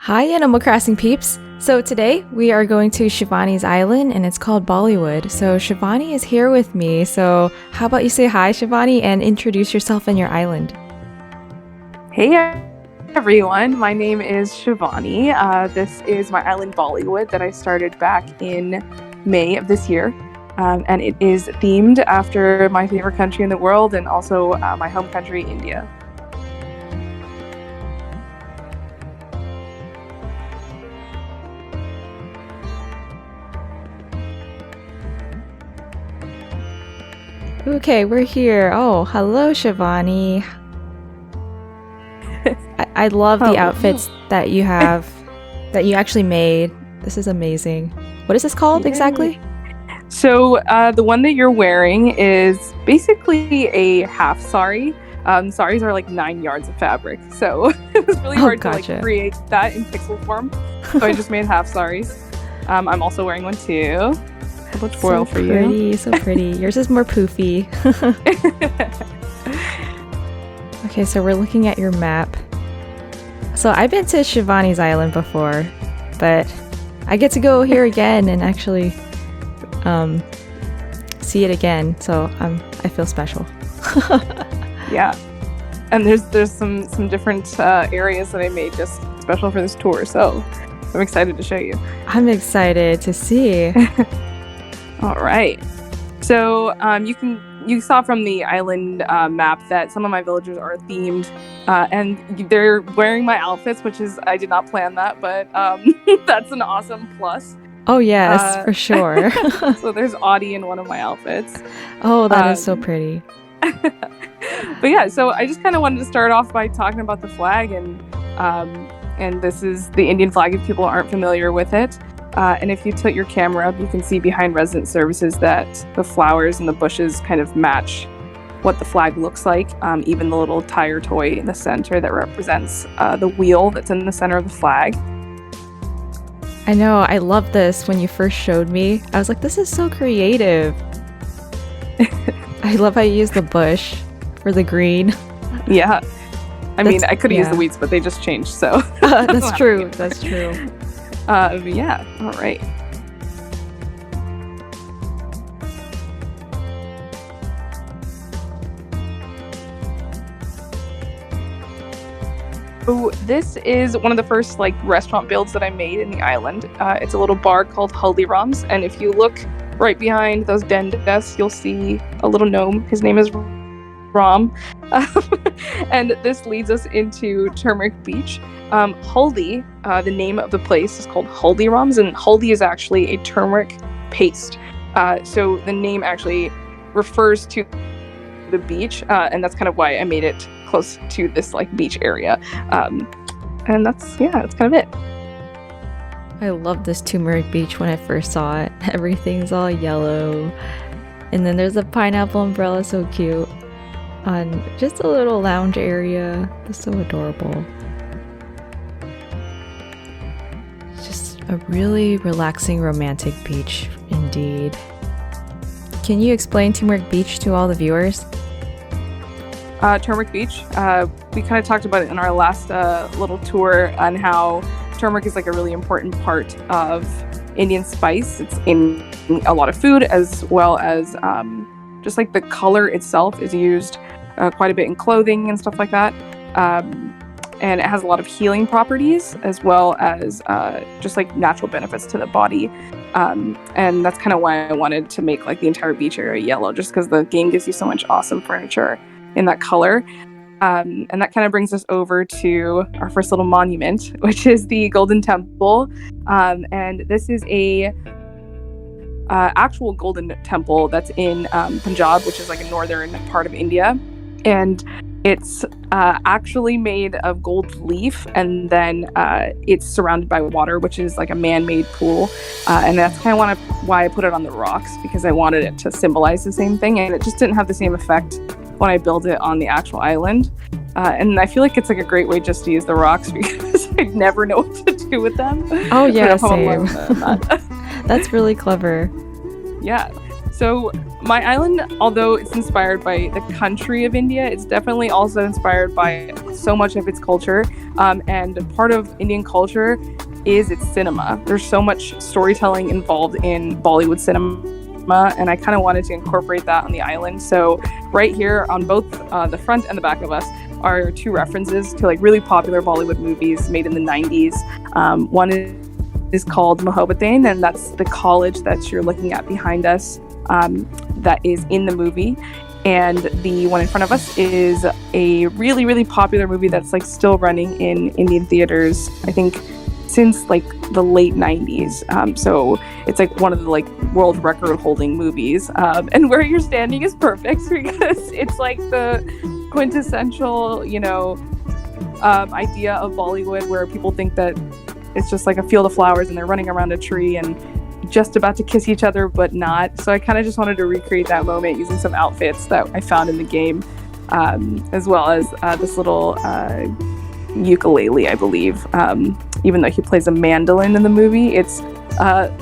Hi, Animal Crossing peeps! So today we are going to Shivani's island and it's called Bollywood. So Shivani is here with me. So how about you say hi, Shivani, and introduce yourself and your island. Hey everyone, my name is Shivani. This is my island Bollywood that I started back in May of this year. And it is themed after my favorite country in the world and also my home country, India. Okay, we're here. Oh, hello, Shivani. I love the outfits that you have, that you actually made. This is amazing. What is this called exactly? So the one that you're wearing is basically a half sari. Saris are like 9 yards of fabric, so it was really hard to create that in pixel form. So I just made half saris. I'm also wearing one too. Let's spoil for you. So pretty. Yours is more poofy. Okay, so we're looking at your map. So I've been to Shivani's island before, but I get to go here again and actually see it again. So I feel special. Yeah, and there's some different areas that I made just special for this tour. So I'm excited to show you. I'm excited to see. All right. So you saw from the island map that some of my villagers are themed, and they're wearing my outfits, which is, I did not plan that, but that's an awesome plus. Oh yes, for sure. So there's Audie in one of my outfits. Oh, that is so pretty. But yeah, so I just kind of wanted to start off by talking about the flag, and this is the Indian flag if people aren't familiar with it. And if you tilt your camera up, you can see behind resident services that the flowers and the bushes kind of match what the flag looks like. Even the little tire toy in the center that represents the wheel that's in the center of the flag. I know, I love this. When you first showed me, I was like, this is so creative. I love how you use the bush for the green. Yeah. I mean, I could have used the weeds, but they just changed, so. That's true. That's true. Yeah, all right. So this is one of the first restaurant builds that I made in the island. It's a little bar called 𝑰𝒔𝒂𝒏𝒅, and if you look right behind those den desks, you'll see a little gnome. His name is Ram. And this leads us into Turmeric Beach. Haldi, the name of the place is called Haldirams, and haldi is actually a turmeric paste. So the name actually refers to the beach, and that's kind of why I made it close to this beach area. And that's kind of it. I love this Turmeric Beach when I first saw it. Everything's all yellow. And then there's a pineapple umbrella, so cute. On just a little lounge area. It's so adorable. Just a really relaxing, romantic beach indeed. Can you explain Turmeric Beach to all the viewers? Turmeric Beach, we kind of talked about it in our last little tour on how turmeric is a really important part of Indian spice. It's in a lot of food, as well as just the color itself is used quite a bit in clothing and stuff like that. And it has a lot of healing properties, as well as just natural benefits to the body. And that's kind of why I wanted to make the entire beach area yellow, just because the game gives you so much awesome furniture in that color. And that kind of brings us over to our first little monument, which is the Golden Temple. And this is a actual golden temple that's in Punjab, which is a northern part of India. And it's actually made of gold leaf, and then it's surrounded by water, which is a man-made pool. And that's kind of why I put it on the rocks, because I wanted it to symbolize the same thing, and it just didn't have the same effect when I built it on the actual island. And I feel like it's a great way just to use the rocks, because I never know what to do with them. Oh yeah, same. That's really clever. Yeah. So my island, although it's inspired by the country of India, it's definitely also inspired by so much of its culture. And part of Indian culture is its cinema. There's so much storytelling involved in Bollywood cinema, and I kind of wanted to incorporate that on the island. So right here on both the front and the back of us are two references to like really popular Bollywood movies made in the 90s. One is called 𝑰𝒔𝒍𝒂𝒏𝒅, and that's the college that you're looking at behind us. That is in the movie, and the one in front of us is a really, really popular movie that's like still running in Indian theaters, I think since like the late 90s. So it's like one of the like world record holding movies, and where you're standing is perfect because it's like the quintessential, you know, idea of Bollywood, where people think that it's just like a field of flowers and they're running around a tree and just about to kiss each other, but not. So I kind of just wanted to recreate that moment using some outfits that I found in the game, as well as this little ukulele, I believe. Even though he plays a mandolin in the movie, it's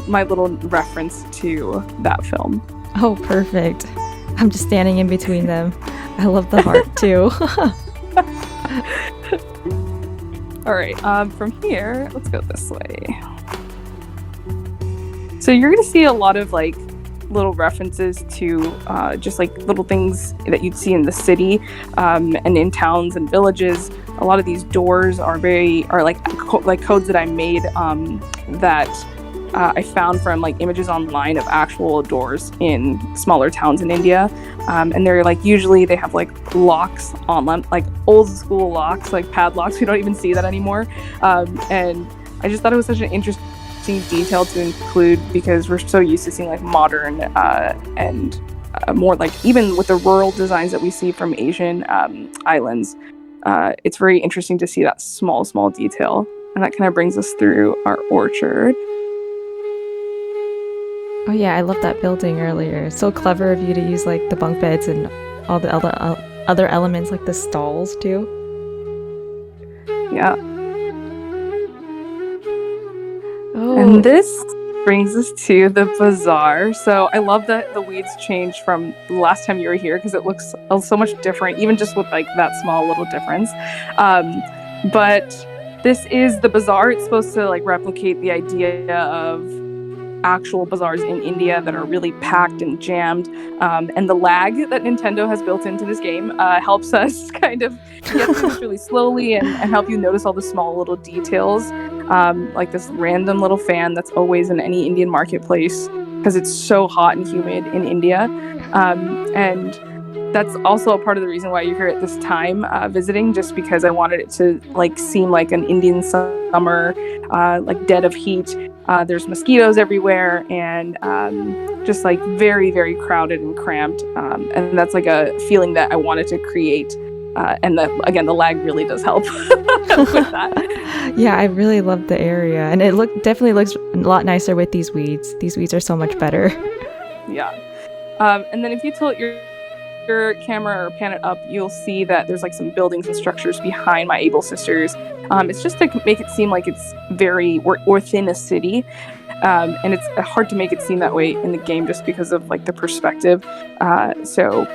my little reference to that film. Oh, perfect. I'm just standing in between them. I love the heart too. All right, from here, let's go this way. So you're going to see a lot of like little references to just like little things that you'd see in the city, and in towns and villages. A lot of these doors are like codes that I made, that I found from like images online of actual doors in smaller towns in India. And they're like, usually they have like locks on them, like old school locks, like padlocks. We don't even see that anymore. And I just thought it was such an interesting detail to include, because we're so used to seeing like modern and more like even with the rural designs that we see from Asian islands. It's very interesting to see that small detail, and that kind of brings us through our orchard. Oh yeah, I love that building earlier. So clever of you to use like the bunk beds and all the other elements like the stalls too. Yeah. Oh. And this brings us to the bazaar. So I love that the weeds changed from the last time you were here, because it looks so much different, even just with like that small little difference. But this is the bazaar. It's supposed to like replicate the idea of actual bazaars in India that are really packed and jammed. And the lag that Nintendo has built into this game helps us kind of get through this really slowly and help you notice all the small little details. Like this random little fan that's always in any Indian marketplace, because it's so hot and humid in India. And that's also a part of the reason why you're here at this time visiting, just because I wanted it to like seem like an Indian summer, like dead of heat. There's mosquitoes everywhere, and just like very, very crowded and cramped. And that's like a feeling that I wanted to create. And again, the lag really does help with that. Yeah, I really love the area, and it definitely looks a lot nicer with these weeds. These weeds are so much better. Yeah. And then if you tilt your camera or pan it up, you'll see that there's like some buildings and structures behind my able sisters. It's just to make it seem like it's we're within a city. And it's hard to make it seem that way in the game just because of like the perspective. So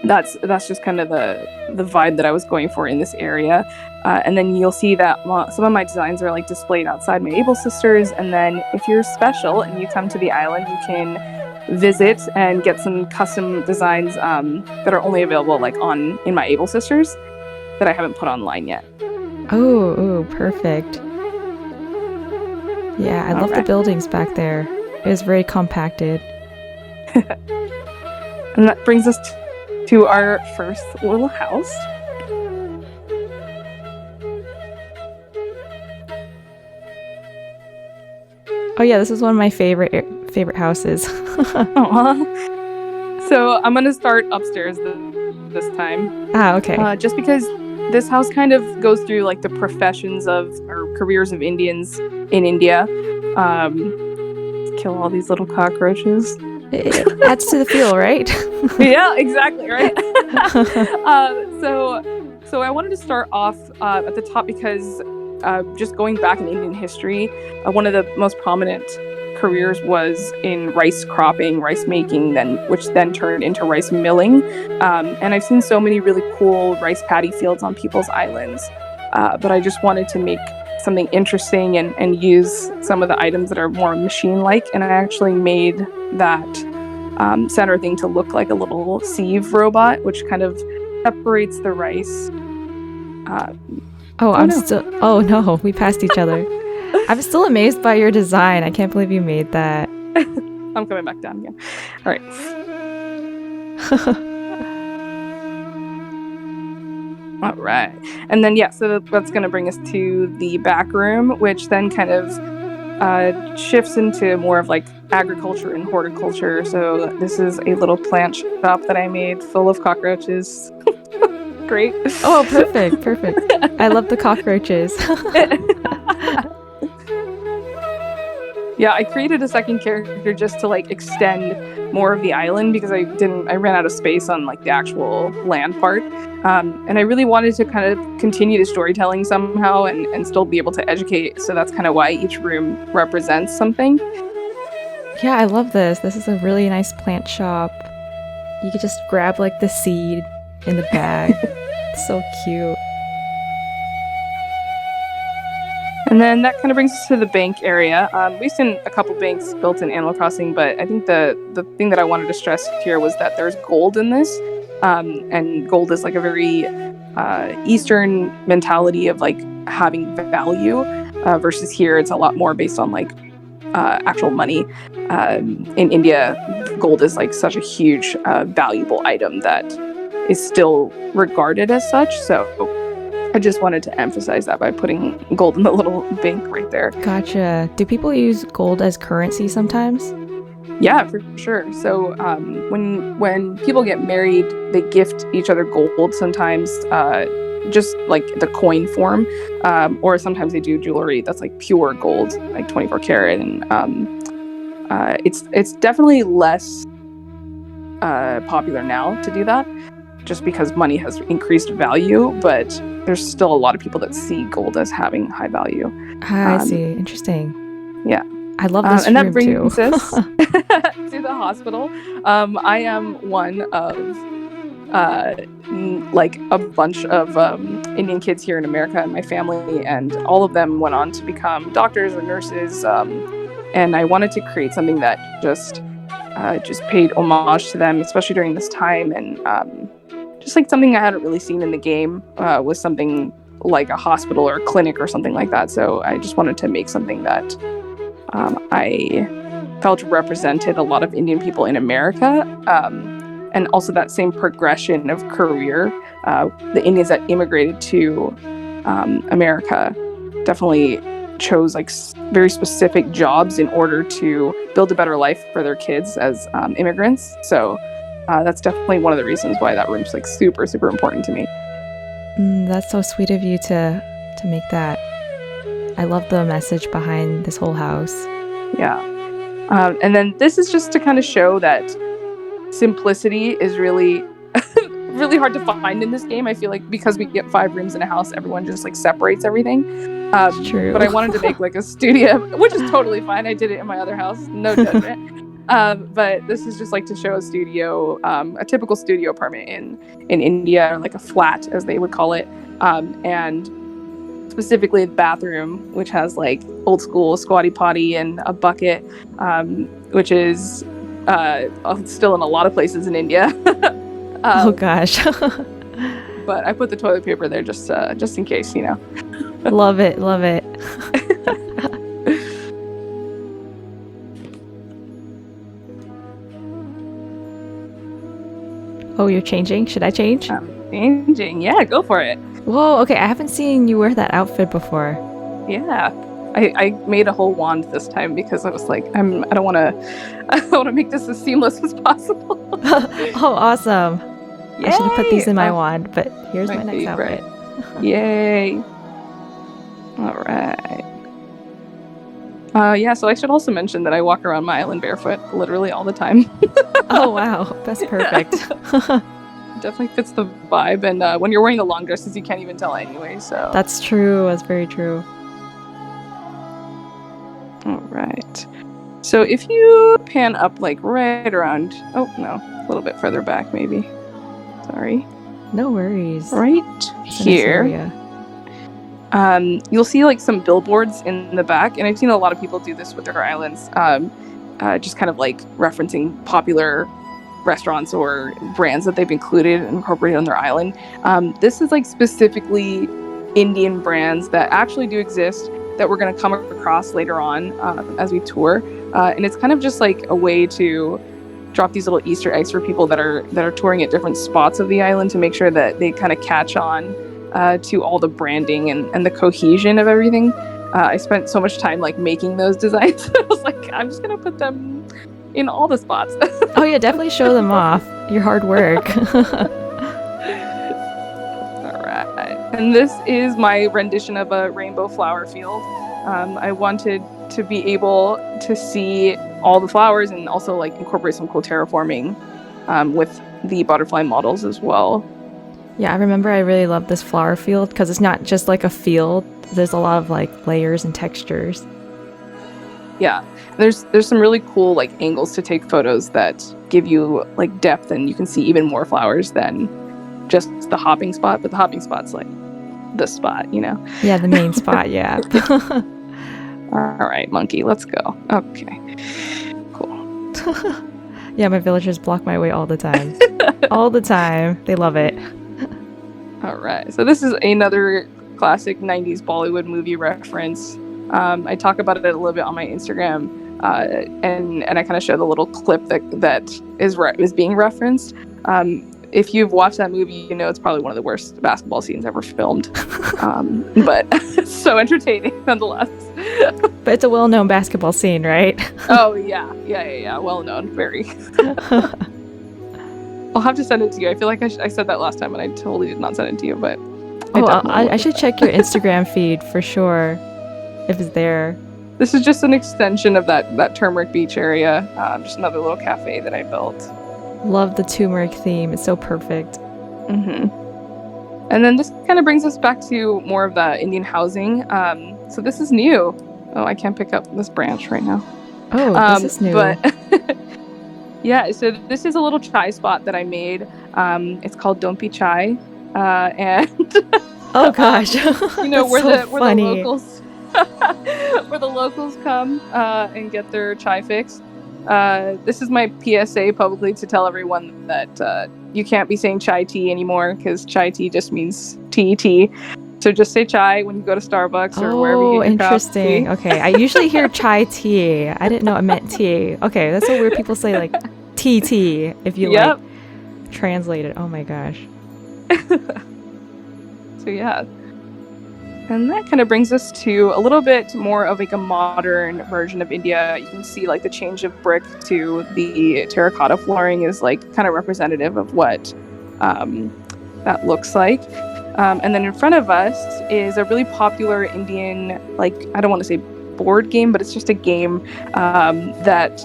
that's just kind of the vibe that I was going for in this area. And then you'll see that some of my designs are like displayed outside my able sisters. And then if you're special and you come to the island, you can visit and get some custom designs that are only available like in my able sisters that I haven't put online yet. Oh, perfect. Yeah, I love the buildings back there. It is very compacted. And that brings us to our first little house. Oh yeah, this is one of my favorite houses. So I'm gonna start upstairs this time. Okay. Just because this house kind of goes through like the professions or careers of Indians in India. Kill all these little cockroaches. It adds to the feel, right? Yeah, exactly, right? So I wanted to start off at the top because just going back in Indian history, one of the most prominent careers was in rice cropping, rice making, which then turned into rice milling. And I've seen so many really cool rice paddy fields on people's islands. But I just wanted to make something interesting and use some of the items that are more machine-like. And I actually made that center thing to look like a little sieve robot, which kind of separates the rice. Oh no, we passed each other. I'm still amazed by your design. I can't believe you made that. I'm coming back down again. All right. All right. And then, so that's going to bring us to the back room, which then kind of shifts into more of like agriculture and horticulture. So this is a little plant shop that I made full of cockroaches. Great. Oh, perfect. I love the cockroaches. Yeah, I created a second character just to like extend more of the island because I ran out of space on like the actual land part. And I really wanted to kind of continue the storytelling somehow and still be able to educate. So that's kind of why each room represents something. Yeah, I love this. This is a really nice plant shop. You could just grab like the seed in the bag. It's so cute. And then that kind of brings us to the bank area. We've seen a couple banks built in Animal Crossing, but I think the thing that I wanted to stress here was that there's gold in this. And gold is like a very Eastern mentality of like having value versus here it's a lot more based on like actual money. In India, gold is like such a huge valuable item that is still regarded as such. So I just wanted to emphasize that by putting gold in the little bank right there. Gotcha. Do people use gold as currency sometimes? Yeah, for sure. So when people get married, they gift each other gold sometimes, just like the coin form, or sometimes they do jewelry that's like pure gold, like 24 karat. And it's definitely less popular now to do that, just because money has increased value, but there's still a lot of people that see gold as having high value. I see. Interesting. Yeah. I love this and room that brings too. us to the hospital. I am one of like a bunch of Indian kids here in America in my family, and all of them went on to become doctors or nurses. And I wanted to create something that just paid homage to them, especially during this time. And just like something I hadn't really seen in the game was something like a hospital or a clinic or something like that. So I just wanted to make something that I felt represented a lot of Indian people in America, and also that same progression of career. The Indians that immigrated to America definitely chose like very specific jobs in order to build a better life for their kids as immigrants. So that's definitely one of the reasons why that room's like super, super important to me. That's so sweet of you to make that. I love the message behind this whole house. Yeah. And then this is just to kind of show that simplicity is really, really hard to find in this game. I feel like because we get 5 rooms in a house, everyone just like separates everything. It's true. But I wanted to make like a studio, which is totally fine. I did it in my other house. No judgment. But this is just like to show a studio, a typical studio apartment in India, or like a flat as they would call it. And specifically the bathroom, which has like old school squatty potty and a bucket, which is still in a lot of places in India. Oh gosh. But I put the toilet paper there just in case, you know. Love it. Oh, you're changing? Should I change? Changing. Yeah, go for it. Whoa, okay. I haven't seen you wear that outfit before. Yeah. I made a whole wand this time because I was like, I don't want to make this as seamless as possible. Oh, awesome. Yay! I should have put these in my wand, but here's my next favorite outfit. Yay. All right. Yeah, so I should also mention that I walk around my island barefoot literally all the time. Oh, wow. That's perfect. Definitely fits the vibe. And when you're wearing the long dresses, you can't even tell anyway. So That's true. That's very true. All right. So if you pan up like right around, oh no, a little bit further back maybe. Sorry. No worries. Right It's a nice here. area. You'll see like some billboards in the back, and I've seen a lot of people do this with their islands, just kind of like referencing popular restaurants or brands that they've included and incorporated on their island. This is like specifically Indian brands that actually do exist that we're going to come across later on as we tour, and it's kind of just like a way to drop these little Easter eggs for people that are touring at different spots of the island to make sure that they kind of catch on to all the branding and the cohesion of everything. I spent so much time like making those designs. I was like, I'm just gonna put them in all the spots. Oh yeah, definitely show them off. Your hard work. All right, and this is my rendition of a rainbow flower field. I wanted to be able to see all the flowers and also like incorporate some cool terraforming with the butterfly models as well. Yeah, I remember I really loved this flower field because it's not just like a field. There's a lot of like layers and textures. Yeah, there's some really cool like angles to take photos that give you like depth, and you can see even more flowers than just the hopping spot. But the hopping spot's like the spot, you know? Yeah, the main spot, yeah. All right, monkey, let's go. Okay, cool. Yeah, my villagers block my way all the time. All the time. They love it. All right, so this is another classic 90s Bollywood movie reference. I talk about it a little bit on my Instagram, and I kind of show the little clip that is being referenced. If you've watched that movie, you know it's probably one of the worst basketball scenes ever filmed, but it's so entertaining nonetheless. But it's a well-known basketball scene, right? Oh yeah, well known, very. I'll have to send it to you. I feel like I said that last time and I totally did not send it to you, but I should check your Instagram feed for sure if it's there. This is just an extension of that Turmeric Beach area. Just another little cafe that I built. Love the turmeric theme. It's so perfect. Mm-hmm. And then this kind of brings us back to more of the Indian housing. So this is new. Oh, I can't pick up this branch right now. Oh, this is new. But yeah, so this is a little chai spot that I made. It's called 𝒂𝒏𝒅, and oh gosh, you know where so the locals where the locals come and get their chai fix. This is my PSA publicly to tell everyone that you can't be saying chai tea anymore because chai tea just means tea. So just say chai when you go to Starbucks or wherever you get your interesting. coffee. Okay, I usually hear chai tea. I didn't know it meant tea. Okay, that's so weird. People say like tea if you like translate it. Oh my gosh. So yeah. And that kind of brings us to a little bit more of like a modern version of India. You can see like the change of brick to the terracotta flooring is like kind of representative of what that looks like. And then in front of us is a really popular Indian, like, I don't want to say board game, but it's just a game that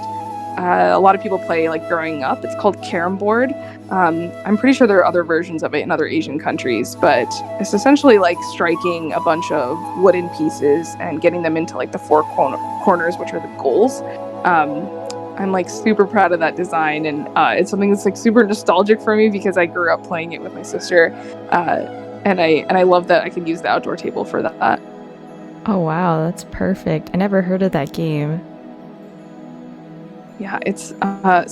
a lot of people play like growing up. It's called Carom board. I'm pretty sure there are other versions of it in other Asian countries, but it's essentially like striking a bunch of wooden pieces and getting them into like the four corners, which are the goals. I'm like super proud of that design, and it's something that's like super nostalgic for me because I grew up playing it with my sister, and I love that I can use the outdoor table for that. Oh wow, that's perfect. I never heard of that game. Yeah, it's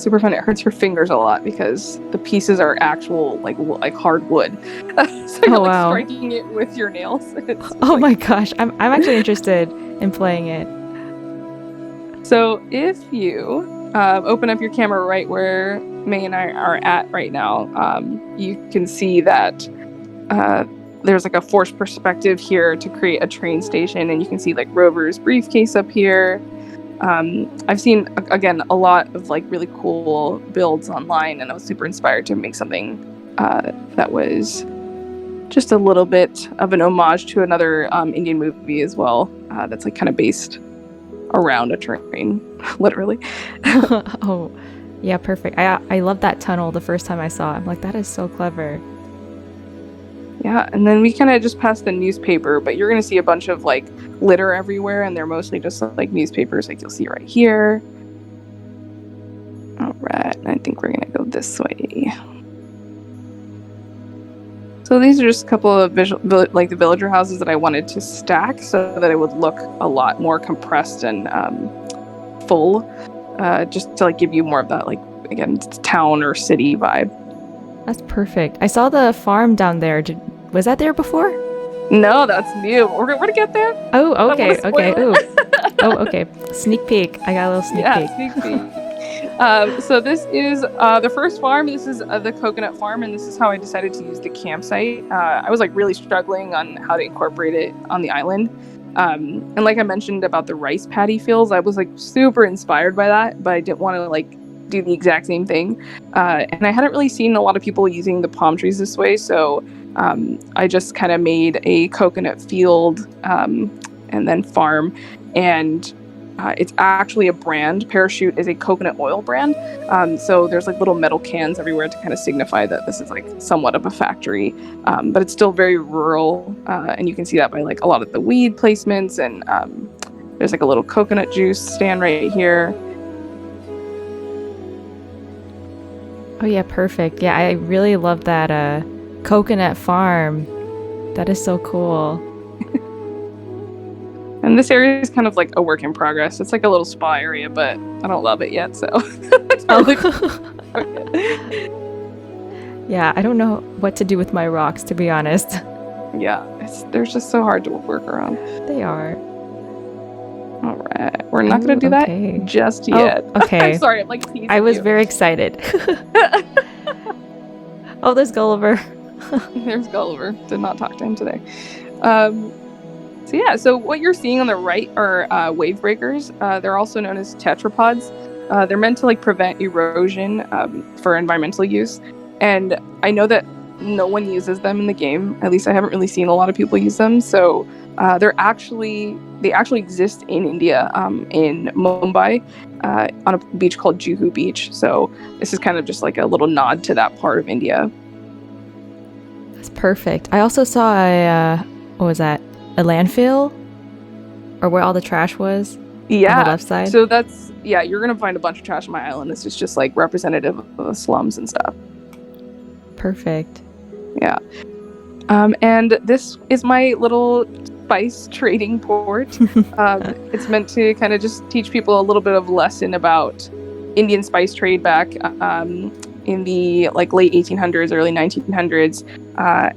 super fun. It hurts your fingers a lot because the pieces are actual like hard wood. So you're like striking it with your nails. Oh my gosh, I'm actually interested in playing it. So if you open up your camera right where May and I are at right now, you can see that there's like a forced perspective here to create a train station, and you can see like Rover's briefcase up here. I've seen, again, a lot of like really cool builds online, and I was super inspired to make something that was just a little bit of an homage to another Indian movie as well, that's like kind of based around a train, literally. Oh, yeah, perfect. I love that tunnel the first time I saw it. I'm like, that is so clever. Yeah, and then we kind of just passed the newspaper, but you're going to see a bunch of like litter everywhere, and they're mostly just like newspapers, like you'll see right here. I think we're gonna go this way. So these are just a couple of like the villager houses that I wanted to stack so that it would look a lot more compressed and full, just to like give you more of that, like, again, town or city vibe. That's perfect. I saw the farm down there. Was that there before? No, that's new. We're gonna get there. Oh, okay, okay. Ooh. It. Oh, okay. Sneak peek. I got a little sneak peek. Sneak peek. So this is the first farm. This is the coconut farm, and this is how I decided to use the campsite. I was like really struggling on how to incorporate it on the island. And like I mentioned about the rice paddy fields, I was like super inspired by that, but I didn't want to like do the exact same thing. And I hadn't really seen a lot of people using the palm trees this way, so I just kind of made a coconut field and then farm. And it's actually a brand. Parachute is a coconut oil brand. So there's like little metal cans everywhere to kind of signify that this is like somewhat of a factory. But it's still very rural. And you can see that by like a lot of the weed placements. And there's like a little coconut juice stand right here. Oh yeah, perfect. Yeah, I really love that coconut farm. That is so cool. And this area is kind of like a work in progress. It's like a little spa area, but I don't love it yet, so it's not really Yeah, I don't know what to do with my rocks, to be honest. Yeah, they're just so hard to work around. They are. All right, we're not going to do that just yet. Okay. I'm sorry, I'm like teasing I was you. very excited. Oh, there's Gulliver. There's Gulliver. Did not talk to him today. So yeah, so what you're seeing on the right are wave breakers. They're also known as tetrapods. They're meant to like prevent erosion for environmental use. And I know that no one uses them in the game. At least I haven't really seen a lot of people use them. So they actually exist in India, in Mumbai, on a beach called Juhu Beach. So this is kind of just like a little nod to that part of India. That's perfect. I also saw what was that? A landfill? Or where all the trash was? Yeah. On the left side? So you're going to find a bunch of trash on my island. This is just like representative of the slums and stuff. Perfect. Yeah. And this is my little spice trading port. It's meant to kind of just teach people a little bit of lesson about Indian spice trade back in the like late 1800s, early 1900s,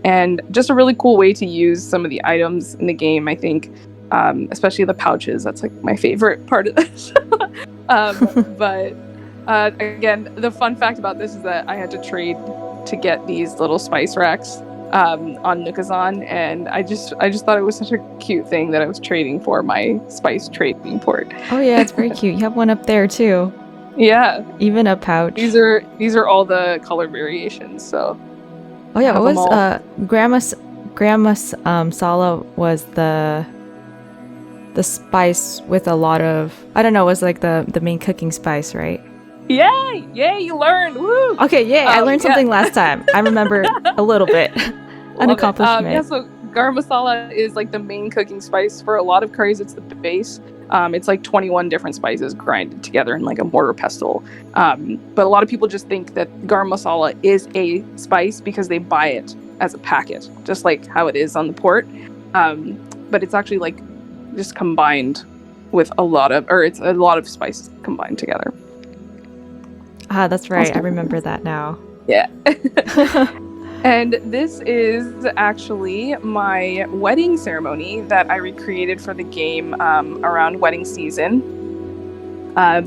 and just a really cool way to use some of the items in the game, I think, especially the pouches. That's like my favorite part of this. But again, the fun fact about this is that I had to trade to get these little spice racks on 𝒂𝒏𝒅, and I just thought it was such a cute thing that I was trading for my spice trading port. Oh yeah, it's very cute. You have one up there too. Yeah, even a pouch. These are all the color variations. So oh yeah, what was grandma's sala was the spice with a lot of, I don't know, it was like the main cooking spice, right? Yay! You learned. Woo! Okay, yay! I learned something last time. I remember a little bit. An accomplishment. So garam masala is like the main cooking spice for a lot of curries. It's the base. It's like 21 different spices grinded together in like a mortar pestle. But a lot of people just think that garam masala is a spice because they buy it as a packet, just like how it is on the port. But it's actually like just combined with it's a lot of spices combined together. Ah, that's right. I remember that now. Yeah. And this is actually my wedding ceremony that I recreated for the game around wedding season,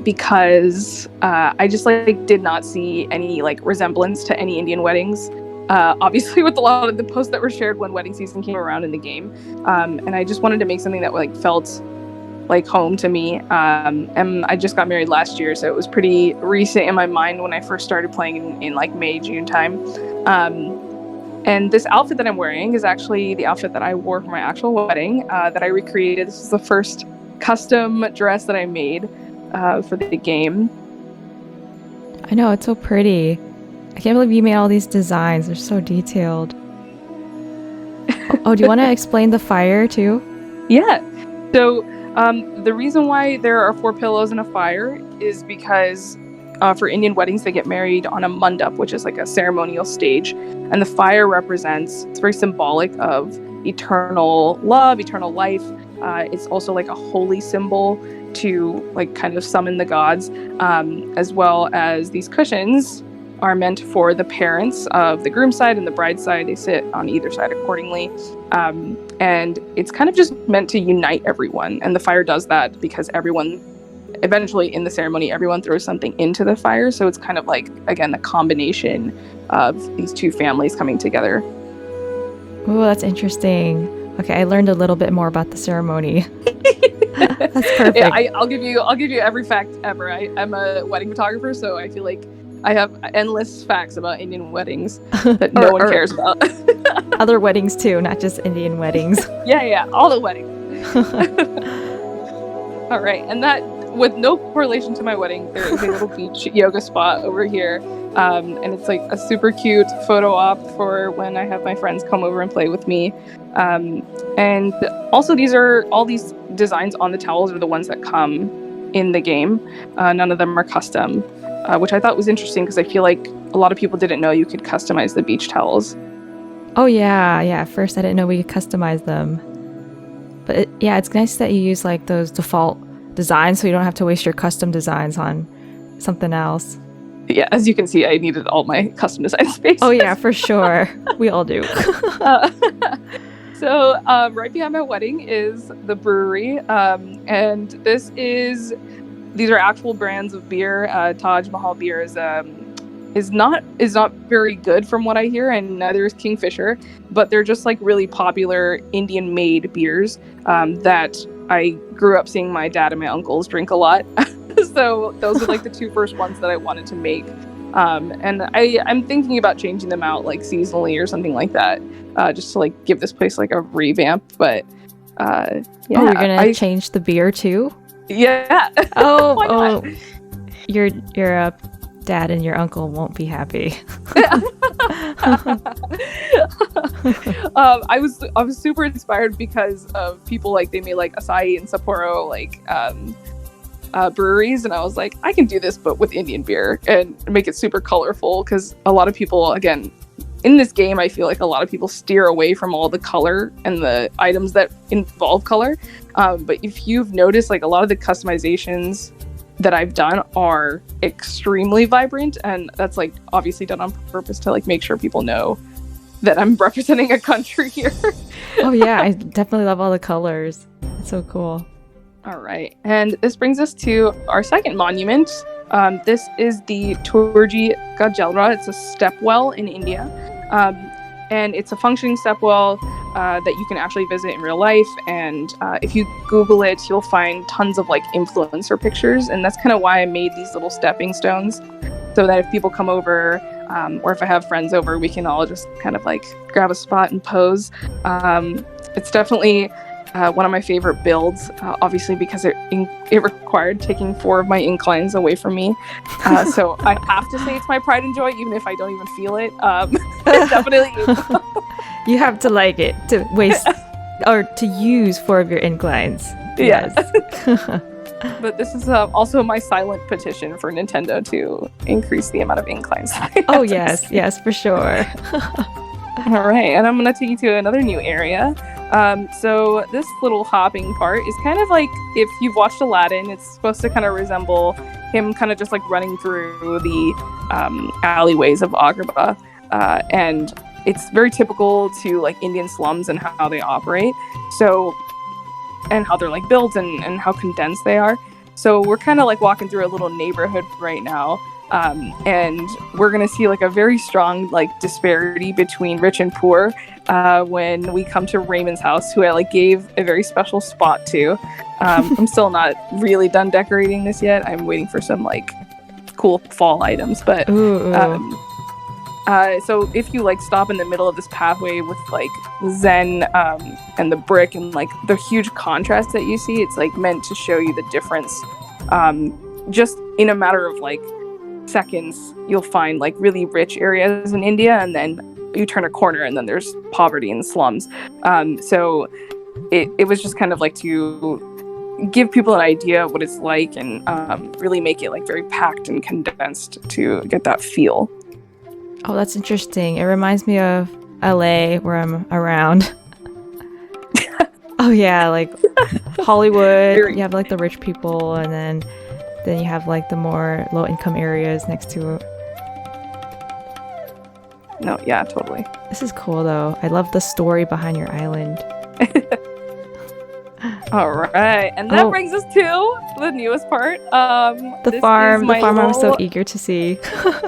because I just like did not see any like resemblance to any Indian weddings. Obviously, with a lot of the posts that were shared when wedding season came around in the game, and I just wanted to make something that like felt like home to me. And I just got married last year, so it was pretty recent in my mind when I first started playing in like May, June time. And this outfit that I'm wearing is actually the outfit that I wore for my actual wedding, that I recreated. This is the first custom dress that I made for the game. I know, it's so pretty. I can't believe you made all these designs. They're so detailed. Oh, do you want to explain the fire too? Yeah. So the reason why there are 4 pillows and a fire is because for Indian weddings, they get married on a mandap, which is like a ceremonial stage. And the fire it's very symbolic of eternal love, eternal life. It's also like a holy symbol to like kind of summon the gods, as well as these cushions are meant for the parents of the groom side and the bride side. They sit on either side accordingly. And it's kind of just meant to unite everyone. And the fire does that because eventually in the ceremony, everyone throws something into the fire. So it's kind of like, again, the combination of these two families coming together. Oh, that's interesting. Okay, I learned a little bit more about the ceremony. That's perfect. Yeah, I'll give you every fact ever. I'm a wedding photographer, so I feel like I have endless facts about Indian weddings that no one cares about. Other weddings too, not just Indian weddings. Yeah, all the weddings. All right, and that, with no correlation to my wedding, there is a little beach yoga spot over here, and it's like a super cute photo op for when I have my friends come over and play with me. And also, all these designs on the towels are the ones that come in the game. None of them are custom, which I thought was interesting because I feel like a lot of people didn't know you could customize the beach towels. Oh yeah. At first, I didn't know we could customize them. But it's nice that you use like those default designs, so you don't have to waste your custom designs on something else. Yeah, as you can see, I needed all my custom design space. Oh yeah, for sure. We all do. So right behind my wedding is the brewery, and these are actual brands of beer. 𝒔𝒏𝒅 is not very good from what I hear, and neither is Kingfisher, but they're just like really popular Indian made beers that I grew up seeing my dad and my uncles drink a lot. So those are like the two first ones that I wanted to make. And I'm thinking about changing them out like seasonally or something like that, just to like give this place like a revamp. But yeah. Oh, you're gonna change the beer too? Yeah. Oh, your dad and your uncle won't be happy. I was super inspired because of people like they made like acai and Sapporo like breweries, and I was like, I can do this but with Indian beer and make it super colorful, because a lot of people, again, in this game, I feel like a lot of people steer away from all the color and the items that involve color, but if you've noticed, like a lot of the customizations that I've done are extremely vibrant, and that's like obviously done on purpose to like make sure people know that I'm representing a country here. Oh yeah, I definitely love all the colors. It's so cool. All right, and this brings us to our second monument. This is the 𝒔𝒂𝒏𝒅. It's a step well in India, and it's a functioning step well that you can actually visit in real life. And if you Google it, you'll find tons of like influencer pictures, and that's kind of why I made these little stepping stones, so that if people come over, or if I have friends over, we can all just kind of like grab a spot and pose. It's definitely one of my favorite builds, obviously because it required taking 4 of my inclines away from me. So I have to say it's my pride and joy, even if I don't even feel it. It definitely is. You have to like it to waste or to use 4 of your inclines. Yes. But this is also my silent petition for Nintendo to increase the amount of inclines. Oh yes, for sure. All right, and I'm going to take you to another new area. So this little hopping part is kind of like, if you've watched Aladdin, it's supposed to kind of resemble him kind of just like running through the alleyways of Agrabah. And it's very typical to like Indian slums and how they operate. So, and how they're like built and how condensed they are. So we're kind of like walking through a little neighborhood right now. And we're going to see like a very strong like disparity between rich and poor when we come to Raymond's house, who I like gave a very special spot to. I'm still not really done decorating this yet. I'm waiting for some like cool fall items, but so if you like stop in the middle of this pathway with like Zen and the brick and like the huge contrast that you see, it's like meant to show you the difference. Just in a matter of like seconds, you'll find like really rich areas in India, and then you turn a corner and then there's poverty and slums. So it was just kind of like to give people an idea of what it's like, and really make it like very packed and condensed to get that feel. Oh, that's interesting. It reminds me of LA, where I'm around. Oh yeah, like Hollywood, you have like the rich people, and then you have like the more low income areas next to it. No, yeah, totally. This is cool though. I love the story behind your island. All right, and that brings us to the newest part. The farm I'm so eager to see.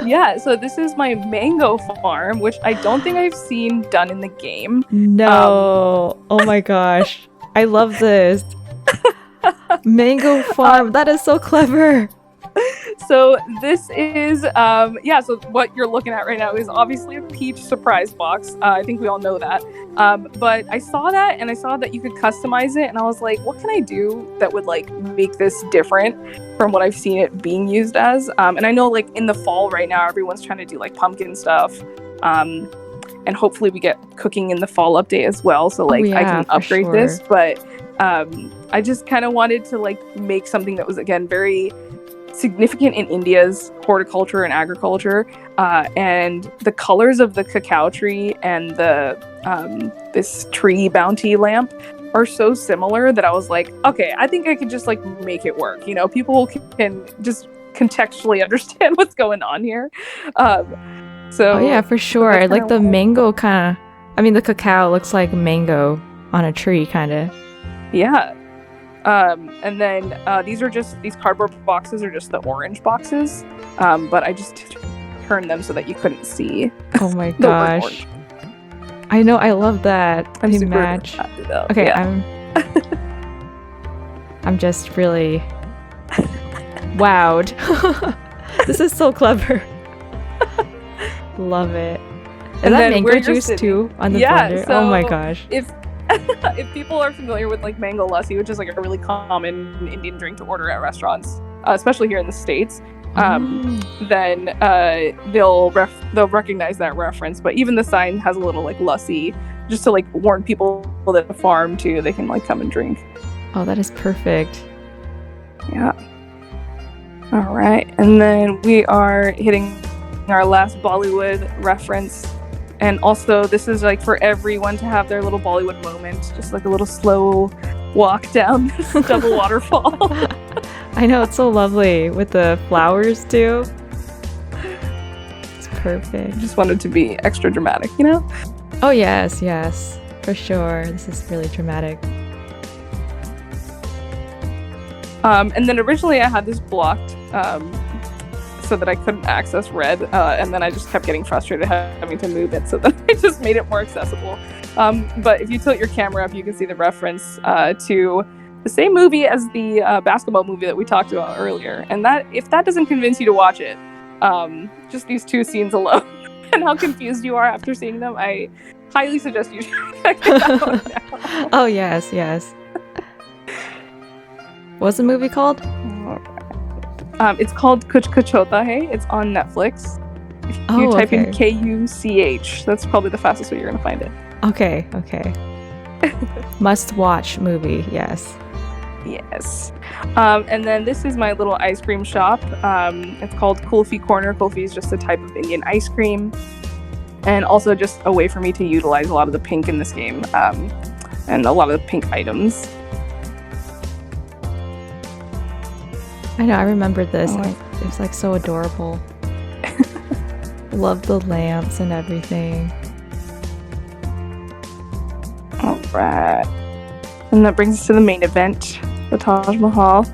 Yeah, so this is my mango farm, which I don't think I've seen done in the game. No. Oh my gosh. I love this. Mango farm. That is so clever. So this is, so what you're looking at right now is obviously a peach surprise box. I think we all know that. But I saw that, and I saw that you could customize it, and I was like, what can I do that would like make this different from what I've seen it being used as? And I know like in the fall right now, everyone's trying to do like pumpkin stuff. And hopefully we get cooking in the fall update as well. So like I can upgrade this, but I just kind of wanted to like make something that was, again, very significant in India's horticulture and agriculture, and the colors of the cacao tree and the this tree bounty lamp are so similar that I was like, okay, I think I could just like make it work. You know, people can just contextually understand what's going on here. So oh yeah, for sure. Like the mango kind of, I mean, the cacao looks like mango on a tree, kind of. Yeah. And then these cardboard boxes are just the orange boxes, but I just turned them so that you couldn't see. Oh my gosh. I know, I love that. I'm they super match. happy, though. Okay, yeah. I'm just really wowed. This is so clever. Love it. And that mango juice too on the blender. So oh my gosh. If people are familiar with like mango lassi, which is like a really common Indian drink to order at restaurants, especially here in the States, then they'll recognize that reference. But even the sign has a little like lassi, just to like warn people that the farm too, they can like come and drink. Oh, that is perfect. Yeah. All right, and then we are hitting our last Bollywood reference. And also, this is like for everyone to have their little Bollywood moment, just like a little slow walk down this double waterfall. I know, it's so lovely with the flowers too. It's perfect. Just wanted to be extra dramatic, you know? Oh yes, for sure. This is really dramatic. And then originally I had this blocked, so that I couldn't access red, and then I just kept getting frustrated having to move it, so then I just made it more accessible. But if you tilt your camera up, you can see the reference to the same movie as the basketball movie that we talked about earlier. And that, if that doesn't convince you to watch it, just these two scenes alone and how confused you are after seeing them, I highly suggest you check it out now. Oh yes. What's the movie called? It's called Kuch Kuch Hota Hai. It's on Netflix. If you type in KUCH, that's probably the fastest way you're gonna find it. Okay. Must watch movie, yes. And then this is my little ice cream shop. It's called Kulfi Corner. Kulfi is just a type of Indian ice cream, and also just a way for me to utilize a lot of the pink in this game, and a lot of the pink items. I know, I remember this. It was like so adorable. Love the lamps and everything. All right. And that brings us to the main event, the Taj Mahal.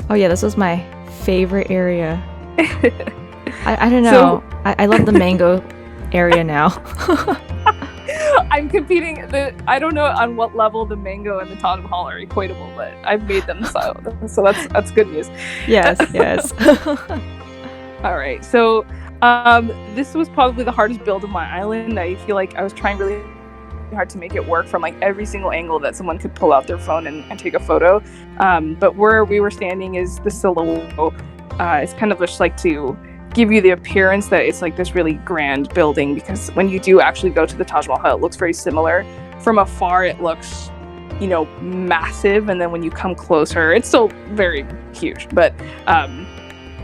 Oh yeah, this was my favorite area. I don't know. I love the mango area now. I'm competing. I don't know on what level the mango and the Taj Mahal are equatable, but I've made them so that's good news. Yes. All right, so this was probably the hardest build of my island. I feel like I was trying really hard to make it work from like every single angle that someone could pull out their phone and take a photo. But where we were standing is the silhouette. It's kind of just like to give you the appearance that it's like this really grand building, because when you do actually go to the Taj Mahal, it looks very similar. From afar, it looks massive, and then when you come closer, it's still very huge, but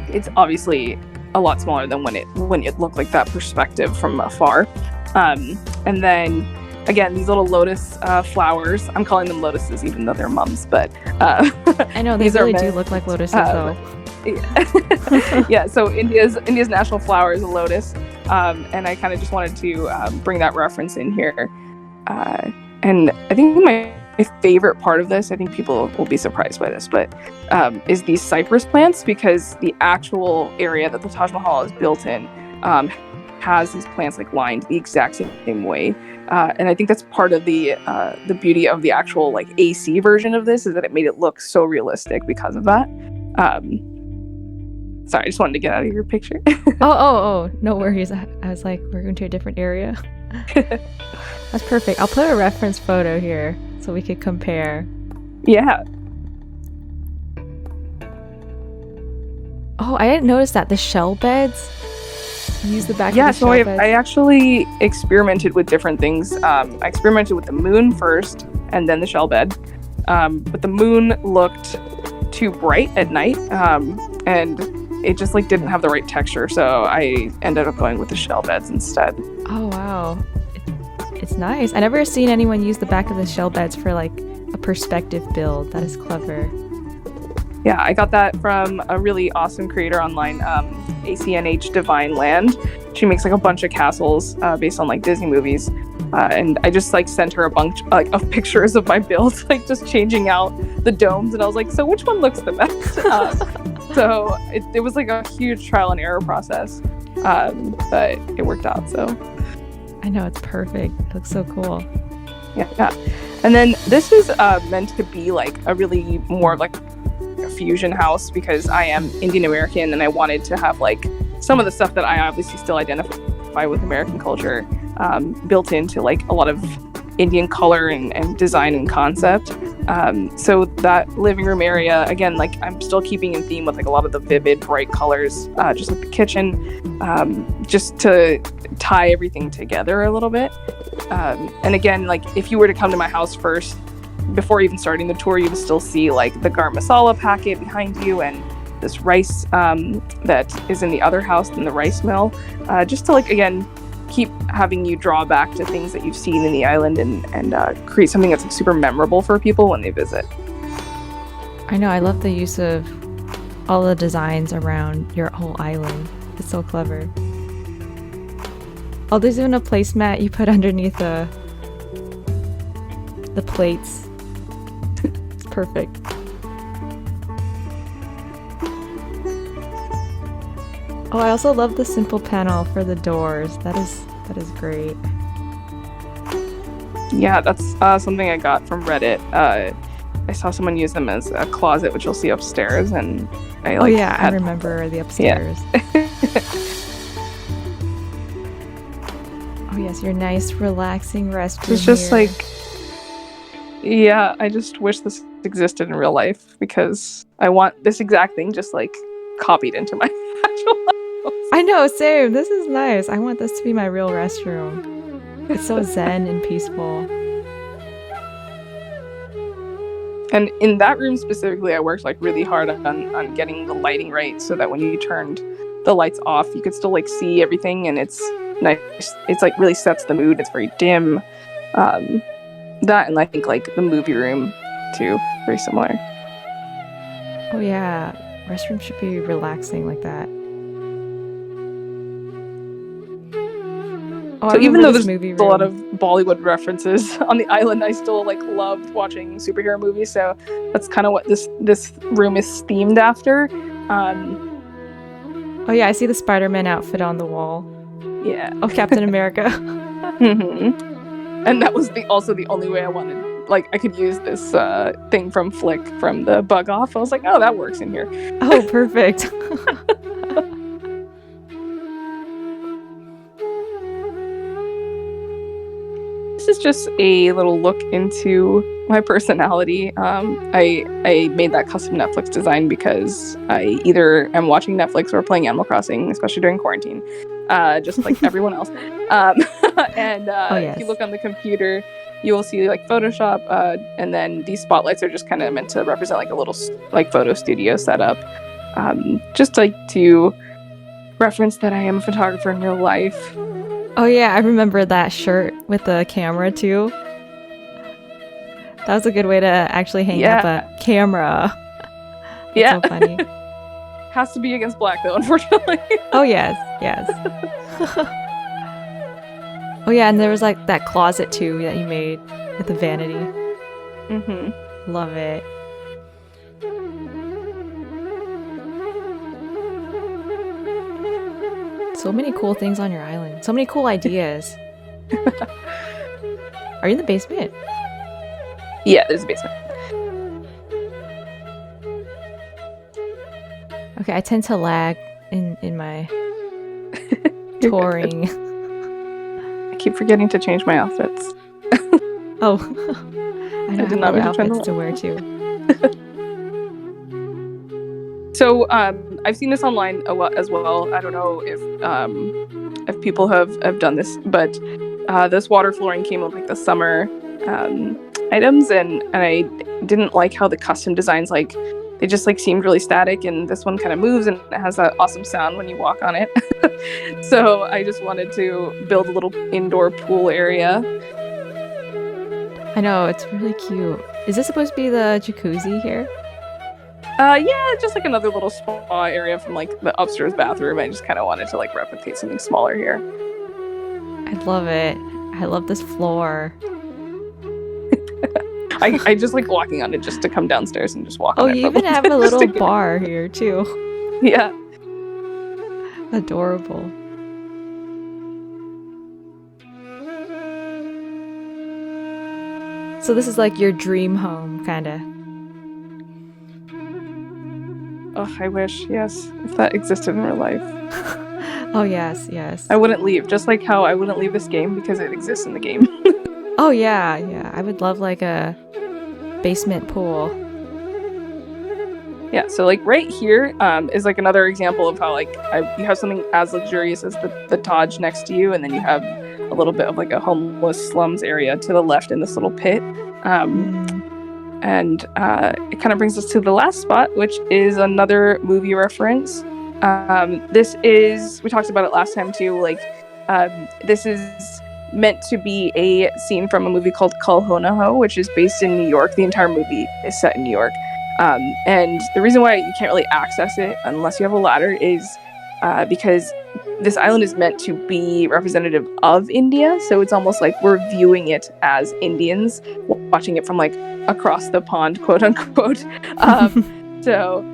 it's obviously a lot smaller than when it looked like that perspective from afar. And then again, these little lotus flowers. I'm calling them lotuses, even though they're mums. But I know they really do look like lotuses, though. Yeah. So India's national flower is a lotus, and I kind of just wanted to bring that reference in here. And I think my favorite part of this, I think people will be surprised by this, but is these cypress plants, because the actual area that the Taj Mahal is built in has these plants like lined the exact same way. And I think that's part of the beauty of the actual like AC version of this, is that it made it look so realistic because of that. Sorry, I just wanted to get out of your picture. Oh, no worries. I was like, we're going to a different area. That's perfect. I'll put a reference photo here so we could compare. Yeah. Oh, I didn't notice that. The shell beds. Use the back of the shell beds. I actually experimented with different things. I experimented with the moon first and then the shell bed. But the moon looked too bright at night. And it just like didn't have the right texture. So I ended up going with the shell beds instead. Oh, wow. It's nice. I never seen anyone use the back of the shell beds for like a perspective build. That is clever. Yeah, I got that from a really awesome creator online, ACNH Divine Land. She makes like a bunch of castles based on like Disney movies. And I just like sent her a bunch of pictures of my builds, like just changing out the domes. And I was like, so which one looks the best? So it was like a huge trial and error process. But it worked out, so. I know, it's perfect. It looks so cool. Yeah. And then this is meant to be like a really more like a fusion house, because I am Indian American and I wanted to have like some of the stuff that I obviously still identify with American culture built into like a lot of Indian color and design and concept. So that living room area, again, like I'm still keeping in theme with like a lot of the vivid, bright colors, just like the kitchen, just to tie everything together a little bit. And again, like if you were to come to my house first, before even starting the tour, you would still see like the garam masala packet behind you and this rice that is in the other house in the rice mill, just to like, again, keep having you draw back to things that you've seen in the island and create something that's like super memorable for people when they visit. I know, I love the use of all the designs around your whole island. It's so clever. Oh, there's even a placemat you put underneath the plates. It's perfect. Oh, I also love the simple panel for the doors. That is great. Yeah, that's something I got from Reddit. I saw someone use them as a closet, which you'll see upstairs, and I remember the upstairs. Yeah. Oh yes, your nice relaxing restroom. It's just here. like, yeah, I just wish this existed in real life, because I want this exact thing just like copied into my actual life. I know, same. This is nice. I want this to be my real restroom. It's so zen and peaceful. And in that room specifically, I worked like really hard on getting the lighting right, so that when you turned the lights off, you could still like see everything, and it's nice. It's like really sets the mood. It's very dim. That, and I think like the movie room too, very similar. Oh yeah, restroom should be relaxing like that. Oh, so even though there's a lot of Bollywood references on the island, I still like loved watching superhero movies. So that's kind of what this room is themed after. Oh yeah, I see the Spider-Man outfit on the wall. Yeah. Oh, Captain America. Mm-hmm. And that was also the only way I wanted. Like I could use this thing from Flick from the Bug Off. I was like, oh, that works in here. Oh, perfect. This is just a little look into my personality. I made that custom Netflix design because I either am watching Netflix or playing Animal Crossing, especially during quarantine, just like everyone else. And yes. If you look on the computer, you will see like Photoshop, and then these spotlights are just kind of meant to represent like a little like photo studio setup, just like to reference that I am a photographer in real life. Oh yeah, I remember that shirt with the camera too. That was a good way to actually hang up a camera. That's yeah, so funny. Has to be against black though, unfortunately. Oh yes. Oh yeah, and there was like that closet too that you made with the vanity. Love it. So many cool things on your island. So many cool ideas. Are you in the basement? Yeah, there's a basement. Okay, I tend to lag in my touring. I keep forgetting to change my outfits. Oh, I know did how not many mean to turn outfits the to wear too. So I've seen this online as well. I don't know if people have done this, but this water flooring came with like the summer items, and I didn't like how the custom designs, like they just like seemed really static, and this one kind of moves and it has that awesome sound when you walk on it. So I just wanted to build a little indoor pool area. I know, it's really cute. Is this supposed to be the jacuzzi here? Yeah, just like another little spa area from like the upstairs bathroom. I just kind of wanted to like replicate something smaller here. I love it. I love this floor. I just like walking on it just to come downstairs and just walk on it. Oh, you even have a little bar here too. Yeah. Adorable. So this is like your dream home, kinda. Oh, I wish, yes, if that existed in real life. Oh yes. I wouldn't leave, just like how I wouldn't leave this game because it exists in the game. Oh yeah. I would love like a basement pool. Yeah, so like right here is like another example of how like you have something as luxurious as the Taj next to you, and then you have a little bit of like a homeless slums area to the left in this little pit. And it kind of brings us to the last spot, which is another movie reference. This is, we talked about it last time too, like this is meant to be a scene from a movie called Kalhonaho, which is based in New York. The entire movie is set in New York. And the reason why you can't really access it unless you have a ladder is because this island is meant to be representative of India. So it's almost like we're viewing it as Indians, watching it from like across the pond, quote unquote. So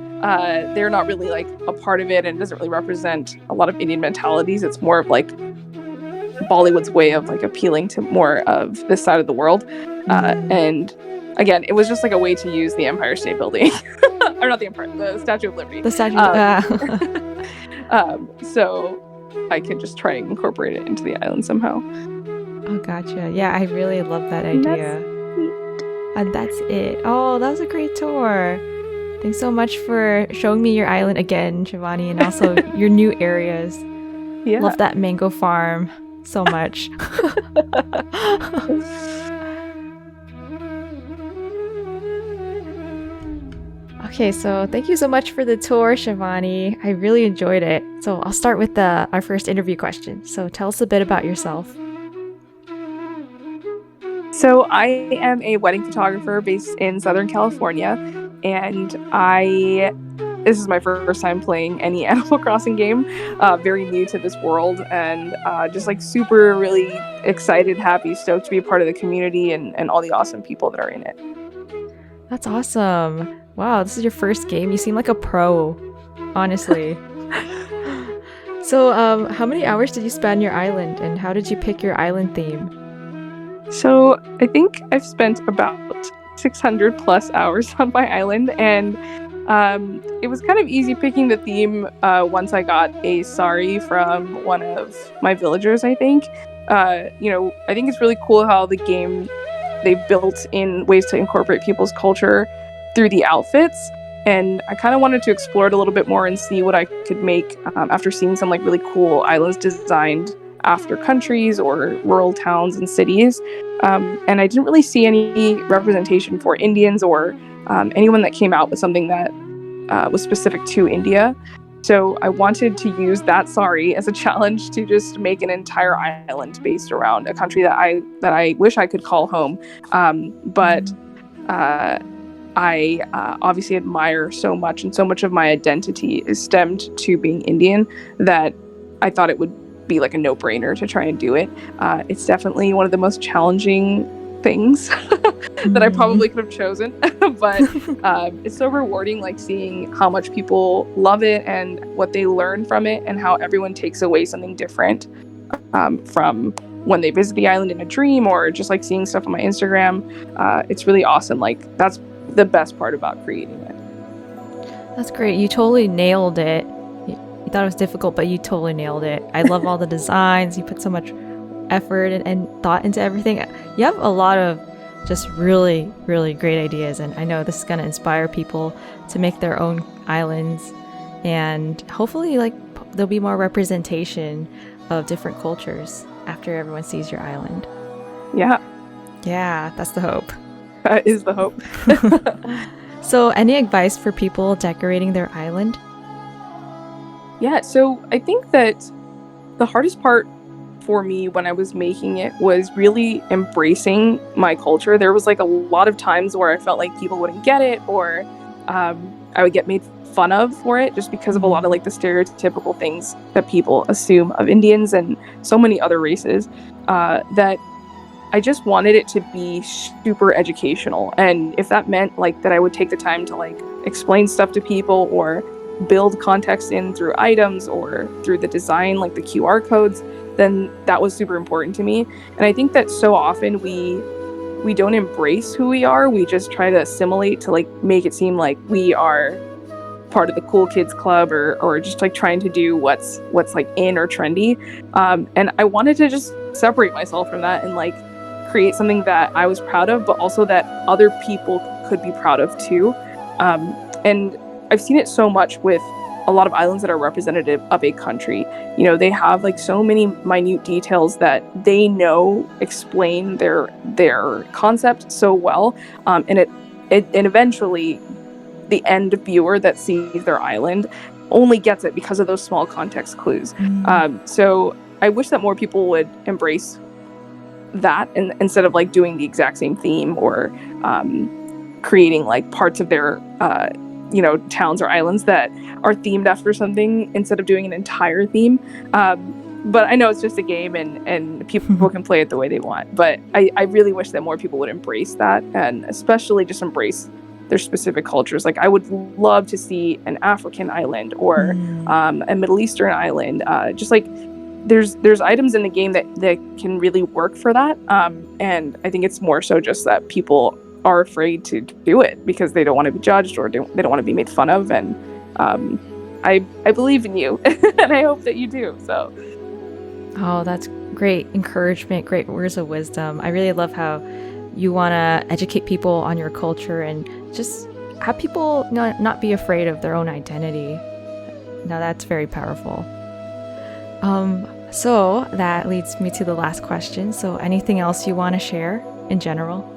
they're not really like a part of it, and it doesn't really represent a lot of Indian mentalities. It's more of like Bollywood's way of like appealing to more of this side of the world. And again, it was just like a way to use the Empire State Building, or not the Empire, the Statue of Liberty. The statue. So I could just try and incorporate it into the island somehow. Oh, gotcha. Yeah, I really love that idea. And that's it. Oh, that was a great tour. Thanks so much for showing me your island again, Shivani, and also your new areas. Yeah. Love that mango farm so much. Okay, so thank you so much for the tour, Shivani. I really enjoyed it. So I'll start with our first interview question. So tell us a bit about yourself. So I am a wedding photographer based in Southern California, and this is my first time playing any Animal Crossing game. Very new to this world, and just like super really excited, happy, stoked to be a part of the community and all the awesome people that are in it. That's awesome. Wow, this is your first game. You seem like a pro, honestly. So how many hours did you spend on your island, and how did you pick your island theme? So I think I've spent about 600 plus hours on my island, and it was kind of easy picking the theme once I got a sari from one of my villagers, I think. I think it's really cool how the game, they've built in ways to incorporate people's culture through the outfits, and I kind of wanted to explore it a little bit more and see what I could make after seeing some like really cool islands designed after countries or rural towns and cities. And I didn't really see any representation for Indians or anyone that came out with something that was specific to India. So I wanted to use that sari as a challenge to just make an entire island based around a country that I wish I could call home. But I obviously admire so much, and so much of my identity is stemmed to being Indian that I thought it would be like a no-brainer to try and do it. It's definitely one of the most challenging things that I probably could have chosen, but it's so rewarding, like seeing how much people love it and what they learn from it, and how everyone takes away something different from when they visit the island in a dream, or just like seeing stuff on my Instagram. It's really awesome. Like, that's the best part about creating it. That's great. You totally nailed it. You thought it was difficult, but you totally nailed it. I love all the designs. You put so much effort and thought into everything. You have a lot of just really, really great ideas, and I know this is going to inspire people to make their own islands, and hopefully like there'll be more representation of different cultures after everyone sees your island. Yeah, that's the hope. That is the hope. So any advice for people decorating their island? Yeah, so I think that the hardest part for me when I was making it was really embracing my culture. There was like a lot of times where I felt like people wouldn't get it, or I would get made fun of for it, just because of a lot of like the stereotypical things that people assume of Indians and so many other races, that I just wanted it to be super educational. And if that meant like that I would take the time to like explain stuff to people, or build context in through items or through the design, like the QR codes, then that was super important to me. And I think that so often we don't embrace who we are. We just try to assimilate to like make it seem like we are part of the cool kids club, or just like trying to do what's like in or trendy. And I wanted to just separate myself from that and like create something that I was proud of, but also that other people could be proud of too. And I've seen it so much with a lot of islands that are representative of a country. You know, they have like so many minute details that they know explain their concept so well, and eventually the end viewer that sees their island only gets it because of those small context clues. So I wish that more people would embrace that, and instead of like doing the exact same theme, or creating like parts of their towns or islands that are themed after something, instead of doing an entire theme. But I know it's just a game, and people can play it the way they want. But I really wish that more people would embrace that, and especially just embrace their specific cultures. Like, I would love to see an African island, or a Middle Eastern island. Just like there's items in the game that can really work for that. And I think it's more so just that people are afraid to do it because they don't want to be judged, or they don't want to be made fun of. And I believe in you, and I hope that you do. So, oh, that's great encouragement, great words of wisdom. I really love how you want to educate people on your culture and just have people not be afraid of their own identity. Now that's very powerful. So that leads me to the last question. So anything else you want to share in general?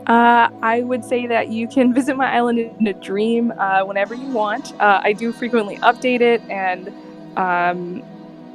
I would say that you can visit my island in a dream whenever you want. I do frequently update it, and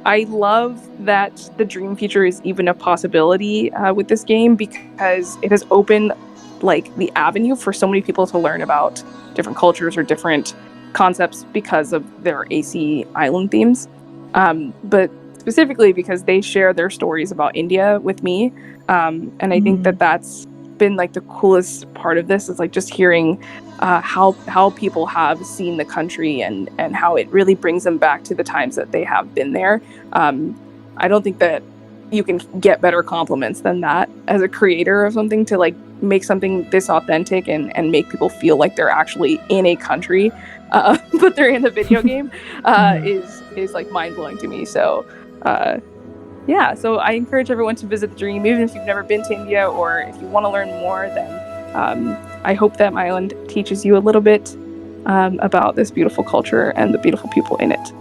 I love that the dream feature is even a possibility with this game, because it has opened like the avenue for so many people to learn about different cultures or different concepts because of their AC island themes. But specifically because they share their stories about India with me. And I think that that's been like the coolest part of this, is like just hearing how people have seen the country, and how it really brings them back to the times that they have been there. I don't think that you can get better compliments than that as a creator of something, to like make something this authentic and make people feel like they're actually in a country, but they're in a video game, is like mind-blowing to me. So yeah, so I encourage everyone to visit the dream, even if you've never been to India, or if you want to learn more, then I hope that my island teaches you a little bit about this beautiful culture and the beautiful people in it.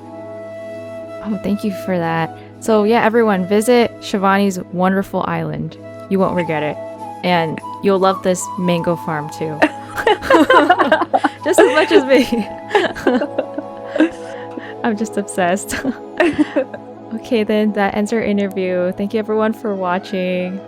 Oh, thank you for that. So yeah, everyone, visit Shivani's wonderful island. You won't regret it. And you'll love this mango farm too. Just as much as me. I'm just obsessed. Okay, then that ends our interview. Thank you everyone for watching.